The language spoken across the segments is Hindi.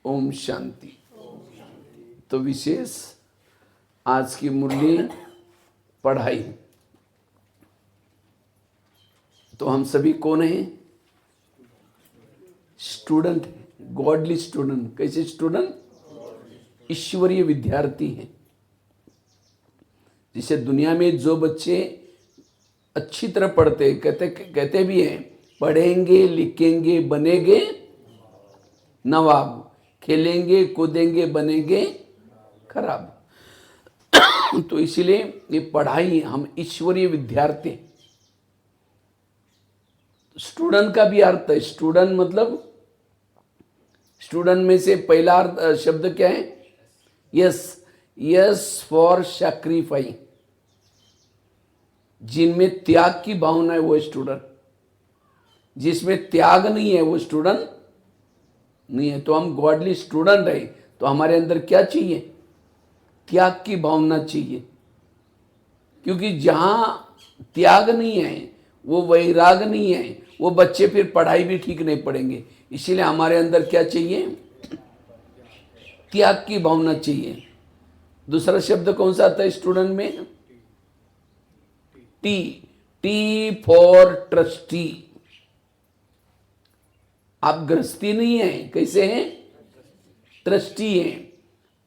ओम शांति। तो विशेष आज की मुरली पढ़ाई। तो हम सभी कौन हैं? स्टूडेंट हैं, गॉडली स्टूडेंट। कैसे स्टूडेंट? ईश्वरीय विद्यार्थी हैं। जिसे दुनिया में जो बच्चे अच्छी तरह पढ़ते, कहते भी हैं, पढ़ेंगे लिखेंगे बनेंगे नवाब, खेलेंगे कूदेंगे बनेंगे खराब। तो इसलिए ये पढ़ाई, हम ईश्वरीय विद्यार्थी। स्टूडेंट का भी अर्थ है, स्टूडेंट मतलब स्टूडेंट में से पहला शब्द क्या है? Yes, yes for sacrifice. जिनमें त्याग की भावना है वो स्टूडेंट, जिसमें त्याग नहीं है वो स्टूडेंट नहीं है। तो हम गॉडली स्टूडेंट है, तो हमारे अंदर क्या चाहिए? त्याग की भावना चाहिए। क्योंकि जहां त्याग नहीं है, वो वैराग नहीं है, वो बच्चे फिर पढ़ाई भी ठीक नहीं पढ़ेंगे। इसीलिए हमारे अंदर क्या चाहिए? त्याग की भावना चाहिए। दूसरा शब्द कौन सा आता है स्टूडेंट में? टी। T for trustee. आप गृहस्थी नहीं है, कैसे हैं? ट्रस्टी हैं।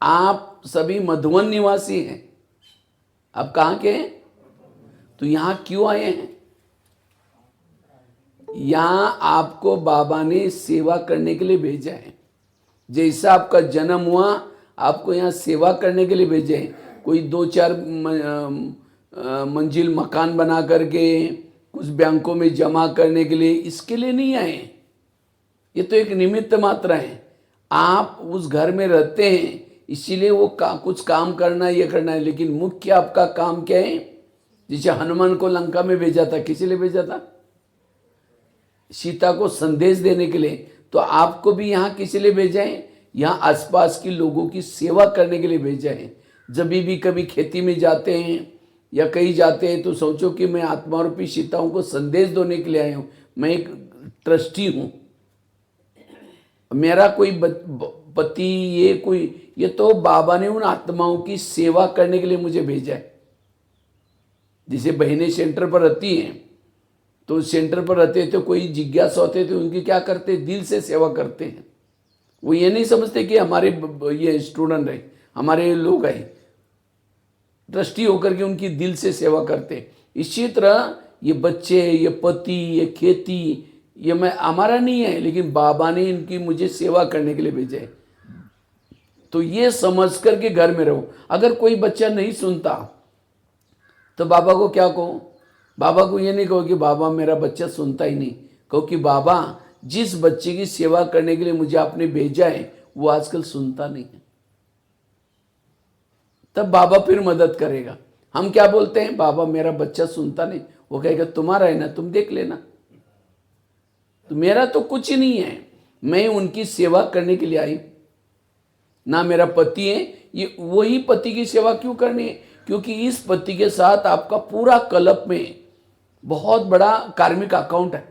आप सभी मधुवन निवासी हैं। आप कहां के हैं? तो यहां क्यों आए हैं? यहां आपको बाबा ने सेवा करने के लिए भेजा है। जैसा आपका जन्म हुआ, आपको यहां सेवा करने के लिए भेजे हैं। कोई 2-4 मंजिल मकान बना करके कुछ बैंकों में जमा करने के लिए, इसके लिए नहीं आए। ये तो एक निमित्त मात्र है। आप उस घर में रहते हैं, इसीलिए वो कुछ काम करना है, ये करना है। लेकिन मुख्य आपका काम क्या है? जैसे हनुमान को लंका में भेजा था, किसी लिए भेजा था? सीता को संदेश देने के लिए। तो आपको भी यहाँ किसी लिए भेजा है? यहाँ आसपास के लोगों की सेवा करने के लिए भेजा है। जब भी कभी खेती में जाते हैं या कहीं जाते हैं, तो सोचो कि मैं आत्मा रूपी सीताओं को संदेश देने के लिए आया हूँ। मैं एक ट्रस्टी हूँ। मेरा कोई पति, ये तो बाबा ने उन आत्माओं की सेवा करने के लिए मुझे भेजा है। जैसे बहनें सेंटर पर रहती हैं, तो सेंटर पर रहते तो कोई जिज्ञासा होते तो उनकी क्या करते? दिल से सेवा करते हैं। वो ये नहीं समझते कि हमारे ये स्टूडेंट है, हमारे लोग हैं। ट्रस्टी होकर के उनकी दिल से सेवा करते। इसी तरह ये बच्चे, ये पति, ये खेती, ये मैं हमारा नहीं है, लेकिन बाबा ने इनकी मुझे सेवा करने के लिए भेजे है। तो ये समझ करके घर में रहो। अगर कोई बच्चा नहीं सुनता तो बाबा को क्या कहो? बाबा को ये नहीं कहो कि बाबा मेरा बच्चा सुनता ही नहीं। कहो कि बाबा, जिस बच्चे की सेवा करने के लिए मुझे आपने भेजा है वो आजकल सुनता नहीं है। तब बाबा फिर मदद करेगा। हम क्या बोलते हैं? बाबा मेरा बच्चा सुनता नहीं। वो कहेगा तुम्हारा है ना, तुम देख लेना। तो मेरा तो कुछ ही नहीं है, मैं उनकी सेवा करने के लिए आई। ना मेरा पति है, ये वही पति की सेवा क्यों करनी है? क्योंकि इस पति के साथ आपका पूरा कल्प में बहुत बड़ा कार्मिक अकाउंट है,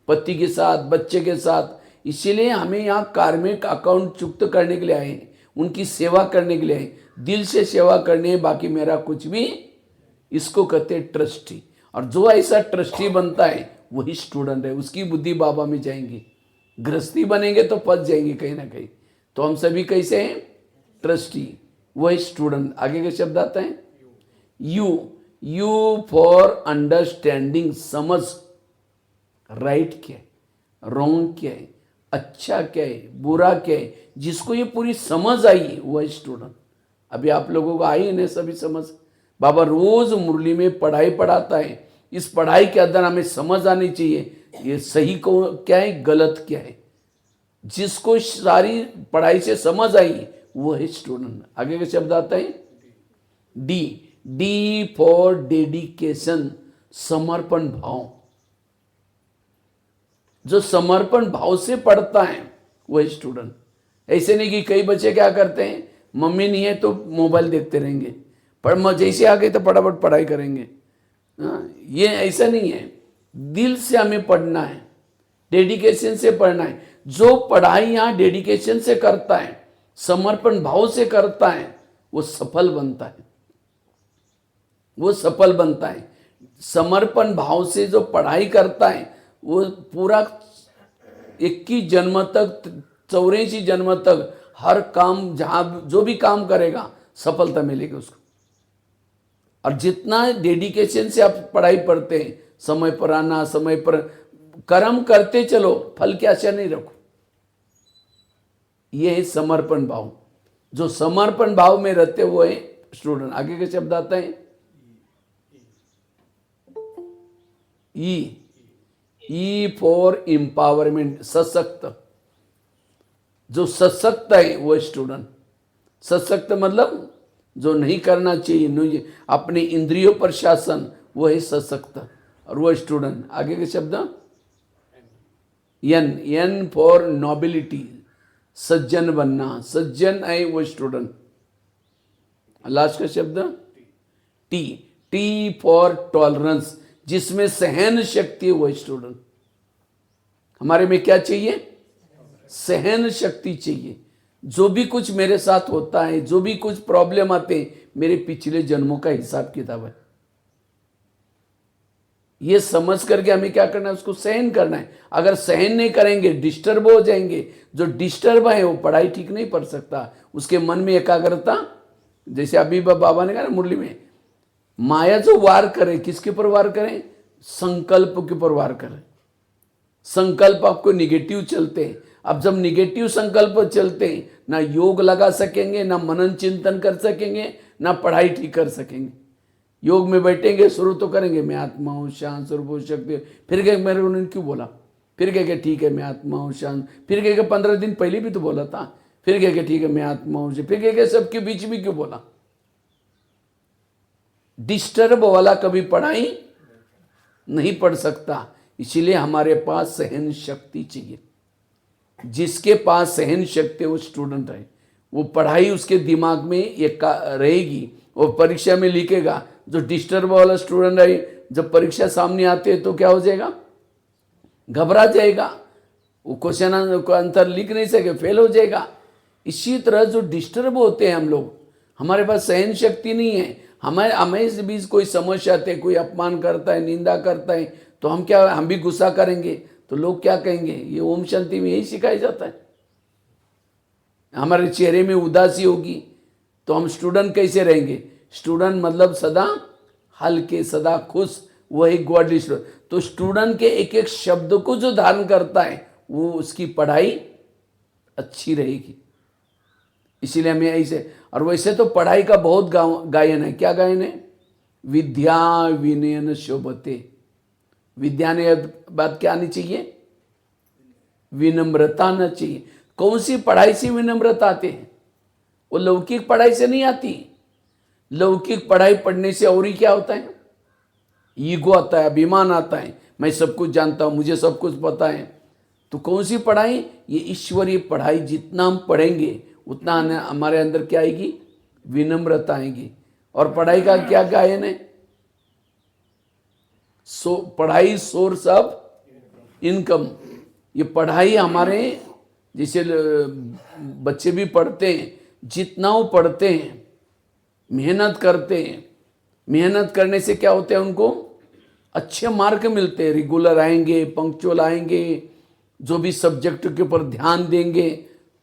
पति के साथ, बच्चे के साथ। इसीलिए हमें यहाँ कार्मिक अकाउंट चुक्त करने के लिए आए हैं, उनकी सेवा करने के लिए आए। दिल से सेवा करनी है, बाकी मेरा कुछ भी। इसको कहते हैं ट्रस्टी। और जो ऐसा ट्रस्टी बनता है वही स्टूडेंट है। उसकी बुद्धि बाबा में जाएंगी। गृहस्थी बनेंगे तो फंस जाएंगे कहीं ना कहीं। तो हम सभी कैसे हैं? ट्रस्टी, वही स्टूडेंट। आगे के शब्द आता है यू फॉर अंडरस्टैंडिंग। समझ, राइट क्या है, रॉन्ग क्या है, अच्छा क्या है, बुरा क्या है, जिसको ये पूरी समझ आई वह स्टूडेंट। अभी आप लोगों को आई नहीं सभी समझ? बाबा रोज मुरली में पढ़ाई पढ़ाता है। इस पढ़ाई के अंदर हमें समझ आनी चाहिए ये सही को क्या है, गलत क्या है। जिसको सारी पढ़ाई से समझ आई वो है स्टूडेंट। आगे का शब्द आता है डी। डी फॉर डेडिकेशन, समर्पण भाव। जो समर्पण भाव से पढ़ता है वह स्टूडेंट। ऐसे नहीं कि कई बच्चे क्या करते हैं, मम्मी नहीं है तो मोबाइल देखते रहेंगे, पर जैसे आ गए तो फटाफट पढ़ाई करेंगे। ये ऐसा नहीं है। दिल से हमें पढ़ना है, डेडिकेशन से पढ़ना है। जो पढ़ाई यहाँ डेडिकेशन से करता है, समर्पण भाव से करता है, वो सफल बनता है, वो सफल बनता है। समर्पण भाव से जो पढ़ाई करता है वो पूरा 21 जन्म तक, 84 जन्म तक हर काम, जहां जो भी काम करेगा सफलता मिलेगी उसको। और जितना डेडिकेशन से आप पढ़ाई पढ़ते हैं, समय पर आना, समय पर कर्म करते चलो, फल की आशा नहीं रखो। ये है समर्पण भाव। जो समर्पण भाव में रहते हुए स्टूडेंट, आगे के शब्द आते हैं ई फॉर एम्पावरमेंट, सशक्त। जो सशक्त है वो स्टूडेंट। सशक्त मतलब जो नहीं करना चाहिए, अपने इंद्रियों पर शासन, वो है सशक्त, और वो स्टूडेंट। आगे के शब्द एन फॉर नोबिलिटी, सज्जन बनना, सज्जन है वो स्टूडेंट। लास्ट का शब्द टी फॉर टॉलरेंस, जिसमें सहन शक्ति है वो स्टूडेंट। हमारे में क्या चाहिए? सहन शक्ति चाहिए। जो भी कुछ मेरे साथ होता है, जो भी कुछ प्रॉब्लम आते हैं, मेरे पिछले जन्मों का हिसाब किताब है। ये समझ करके हमें क्या करना है? उसको सहन करना है। अगर सहन नहीं करेंगे डिस्टर्ब हो जाएंगे। जो डिस्टर्ब है वो पढ़ाई ठीक नहीं पढ़ सकता। उसके मन में एकाग्रता, जैसे अभी बाबा ने कहा ना मुरली में, माया जो वार करे, किसके ऊपर वार करें? संकल्प के ऊपर वार करें। संकल्प आपको निगेटिव चलते हैं। अब जब निगेटिव संकल्प चलते हैं, ना योग लगा सकेंगे, ना मनन चिंतन कर सकेंगे, ना पढ़ाई ठीक कर सकेंगे। योग में बैठेंगे, शुरू तो करेंगे मैं आत्मा हूँ, शांत स्वरूप हो शक्ति, फिर कहेंगे मेरे उन्होंने क्यों बोला, फिर कहेंगे ठीक है मैं आत्मा हूँ शांत, फिर कहेंगे 15 दिन पहले भी तो बोला था, फिर कहेंगे ठीक है मैं आत्मा हूँ, फिर कहेंगे सबके बीच भी क्यों बोला। डिस्टर्ब वाला कभी पढ़ाई नहीं पढ़ सकता। इसीलिए हमारे पास सहन शक्ति चाहिए। जिसके पास सहन शक्ति वो स्टूडेंट है, वो पढ़ाई उसके दिमाग में एक रहेगी, वो परीक्षा में लिखेगा। जो डिस्टर्ब वाला स्टूडेंट है, जब परीक्षा सामने आती है तो क्या हो जाएगा? घबरा जाएगा, वो क्वेश्चन को आंसर लिख नहीं सके, फेल हो जाएगा। इसी तरह जो डिस्टर्ब होते हैं हम लोग, हमारे पास सहन शक्ति नहीं है। हमें इस बीच कोई समस्या आते, कोई अपमान करता है, निंदा करता है, तो हम भी गुस्सा करेंगे, तो लोग क्या कहेंगे? ये ओम शांति में यही सिखाया जाता है। हमारे चेहरे में उदासी होगी तो हम स्टूडेंट कैसे रहेंगे? स्टूडेंट मतलब सदा हल्के, सदा खुश, वो एक गॉडली स्टूडेंट। तो स्टूडेंट के एक एक शब्द को जो धारण करता है, वो उसकी पढ़ाई अच्छी रहेगी। इसीलिए हमें ऐसे, और वैसे तो पढ़ाई का बहुत गायन है। क्या गायन है? विद्या विनयन शोभते। विद्या ने बात क्या आनी चाहिए? विनम्रता आना चाहिए। कौन सी पढ़ाई से विनम्रता आती है? वो लौकिक पढ़ाई से नहीं आती। लौकिक पढ़ाई पढ़ने से और ही क्या होता है? ईगो आता है, अभिमान आता है, मैं सब कुछ जानता हूं, मुझे सब कुछ पता है। तो कौन सी पढ़ाई? ये ईश्वरीय पढ़ाई। जितना हम पढ़ेंगे उतना हमारे अंदर क्या आएगी? विनम्रता आएगी। और पढ़ाई का क्या गायन है? पढ़ाई सोर्स ऑफ इनकम। ये पढ़ाई हमारे, जैसे बच्चे भी पढ़ते हैं, जितना वो पढ़ते हैं, मेहनत करते हैं, मेहनत करने से क्या होते हैं? उनको अच्छे मार्क मिलते हैं। रेगुलर आएंगे, पंक्चुअल आएंगे, जो भी सब्जेक्ट के ऊपर ध्यान देंगे,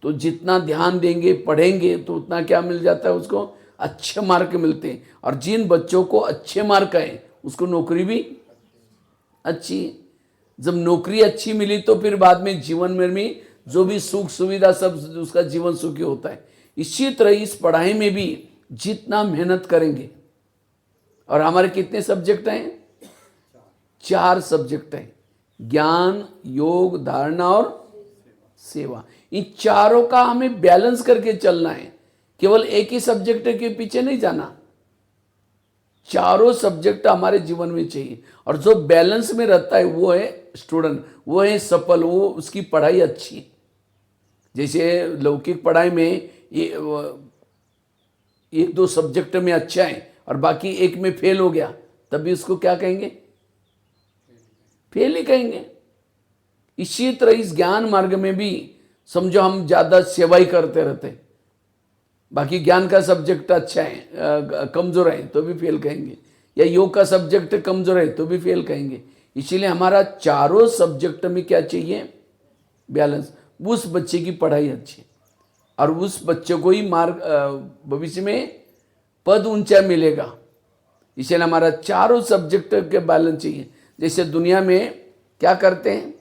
तो जितना ध्यान देंगे, पढ़ेंगे, तो उतना क्या मिल जाता है? उसको अच्छे मार्क मिलते हैं। और जिन बच्चों को अच्छे मार्क आए उसको नौकरी भी अच्छी। जब नौकरी अच्छी मिली तो फिर बाद में जीवन में भी जो भी सुख सुविधा, सब उसका जीवन सुखी होता है। इसी तरह इस पढ़ाई में भी जितना मेहनत करेंगे, और हमारे कितने सब्जेक्ट हैं? 4 सब्जेक्ट हैं, ज्ञान, योग, धारणा और सेवा। इन चारों का हमें बैलेंस करके चलना है। केवल एक ही सब्जेक्ट के पीछे नहीं जाना, चारों सब्जेक्ट हमारे जीवन में चाहिए। और जो बैलेंस में रहता है वो है स्टूडेंट, वो है सफल, वो उसकी पढ़ाई अच्छी। जैसे लौकिक पढ़ाई में ये 1-2 सब्जेक्ट में अच्छा है और बाकी एक में फेल हो गया, तब भी उसको क्या कहेंगे? फेल ही कहेंगे। इसी तरह इस ज्ञान मार्ग में भी समझो हम ज़्यादा सेवा ही करते रहते, बाकी ज्ञान का सब्जेक्ट अच्छा है कमज़ोर है तो भी फेल कहेंगे, या योग का सब्जेक्ट कमज़ोर है तो भी फेल कहेंगे। इसीलिए हमारा चारों सब्जेक्ट में क्या चाहिए? बैलेंस। उस बच्चे की पढ़ाई अच्छी और उस बच्चे को ही मार्ग भविष्य में पद ऊंचा मिलेगा। इसलिए हमारा चारों सब्जेक्ट के बैलेंस चाहिए। जैसे दुनिया में क्या करते हैं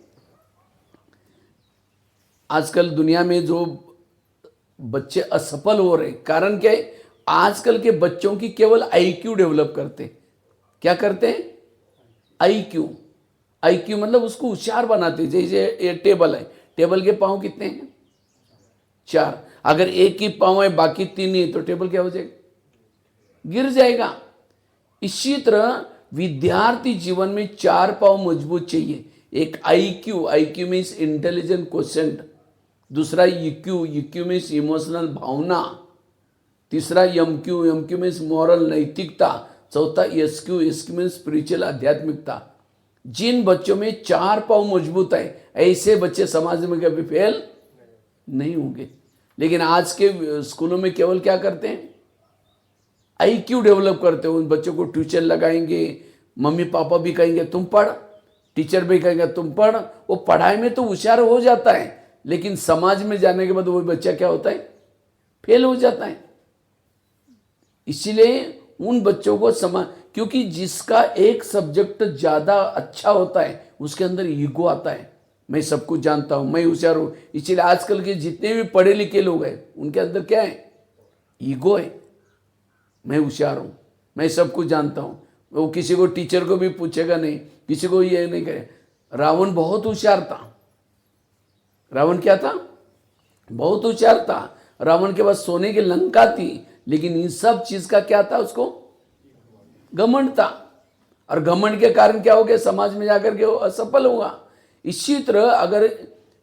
आजकल, दुनिया में जो बच्चे असफल हो रहे, कारण क्या है? आजकल के बच्चों की केवल आईक्यू डेवलप करते। क्या करते हैं? आईक्यू। आईक्यू मतलब उसको होशियार बनाते। जैसे ये टेबल है, टेबल के पांव कितने हैं? 4। अगर एक ही पांव है बाकी 3 नहीं तो टेबल क्या हो जाएगा? गिर जाएगा। इसी तरह विद्यार्थी जीवन में 4 पांव मजबूत चाहिए। एक IQ, IQ means intelligent question. दूसरा ईक्यू, ईक्यू मीन्स इमोशनल भावना। तीसरा एमक्यू, एमक्यू मीन्स मॉरल नैतिकता। चौथा एसक्यू, एसक्यू मीन्स स्पिरिचुअल आध्यात्मिकता। जिन बच्चों में 4 पांव मजबूत है ऐसे बच्चे समाज में कभी फेल नहीं होंगे। लेकिन आज के स्कूलों में केवल क्या करते हैं? आईक्यू डेवलप करते हो। उन बच्चों को ट्यूशन लगाएंगे, मम्मी पापा भी कहेंगे तुम पढ़, टीचर भी कहेंगे तुम पढ़। वो पढ़ाई में तो होशियार हो जाता है, लेकिन समाज में जाने के बाद वो बच्चा क्या होता है? फेल हो जाता है। इसीलिए उन बच्चों को क्योंकि जिसका एक सब्जेक्ट ज़्यादा अच्छा होता है उसके अंदर ईगो आता है, मैं सब कुछ जानता हूँ, मैं होशियार हूँ। इसीलिए आजकल के जितने भी पढ़े लिखे लोग हैं उनके अंदर क्या है? ईगो है। मैं होशियार हूँ, मैं सब कुछ जानता हूँ। वो किसी को, टीचर को भी पूछेगा नहीं, किसी को ये नहीं कहे। रावण बहुत होशियार था। रावण क्या था? बहुत होशियार था। रावण के पास सोने की लंका थी, लेकिन इन सब चीज का क्या था? उसको घमंड था। और घमंड के कारण क्या हो गया? समाज में जाकर के वो असफल हुआ। इसी तरह अगर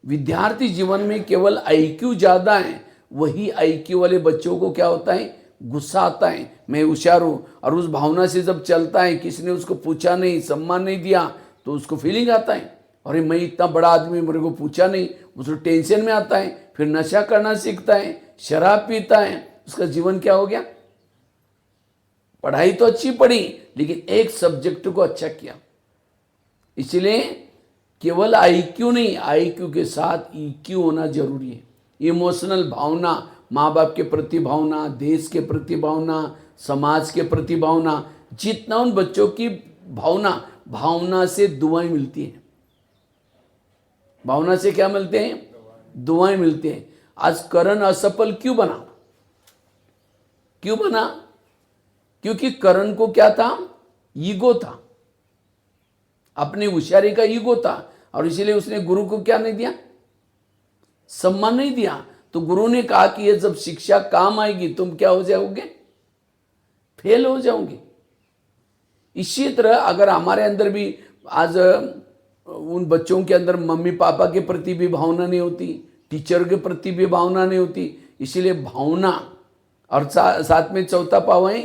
विद्यार्थी जीवन में केवल आईक्यू ज्यादा है, वही आईक्यू वाले बच्चों को क्या होता है? गुस्सा आता है, मैं होशियार हूं। और उस भावना से जब चलता है, किसी ने उसको पूछा नहीं, सम्मान नहीं दिया, तो उसको फीलिंग आता है, अरे मैं इतना बड़ा आदमी, मेरे को पूछा नहीं। उसको टेंशन में आता है, फिर नशा करना सीखता है, शराब पीता है। उसका जीवन क्या हो गया? पढ़ाई तो अच्छी पढ़ी, लेकिन एक सब्जेक्ट को अच्छा किया। इसलिए केवल आईक्यू नहीं, आईक्यू के साथ ईक्यू होना जरूरी है। इमोशनल भावना, माँ बाप के प्रति भावना, देश के प्रति भावना, समाज के प्रति भावना। जितना उन बच्चों की भावना से दुआएं मिलती हैं। भावना से क्या मिलते हैं? दुआएं मिलती हैं। आज करण असफल क्यों बना? क्यों बना? क्योंकि करण को क्या था? ईगो था, अपनी होशियारी का ईगो था। और इसीलिए उसने गुरु को क्या नहीं दिया? सम्मान नहीं दिया। तो गुरु ने कहा कि ये जब शिक्षा काम आएगी तुम क्या हो जाओगे? फेल हो जाओगे। इसी तरह अगर हमारे अंदर भी आज उन बच्चों के अंदर मम्मी पापा के प्रति भी भावना नहीं होती, टीचर के प्रति भी भावना नहीं होती, इसीलिए भावना। और साथ में चौथा पाव है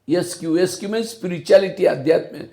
एसक्यू। एसक्यू में स्पिरिचुअलिटी, आध्यात्म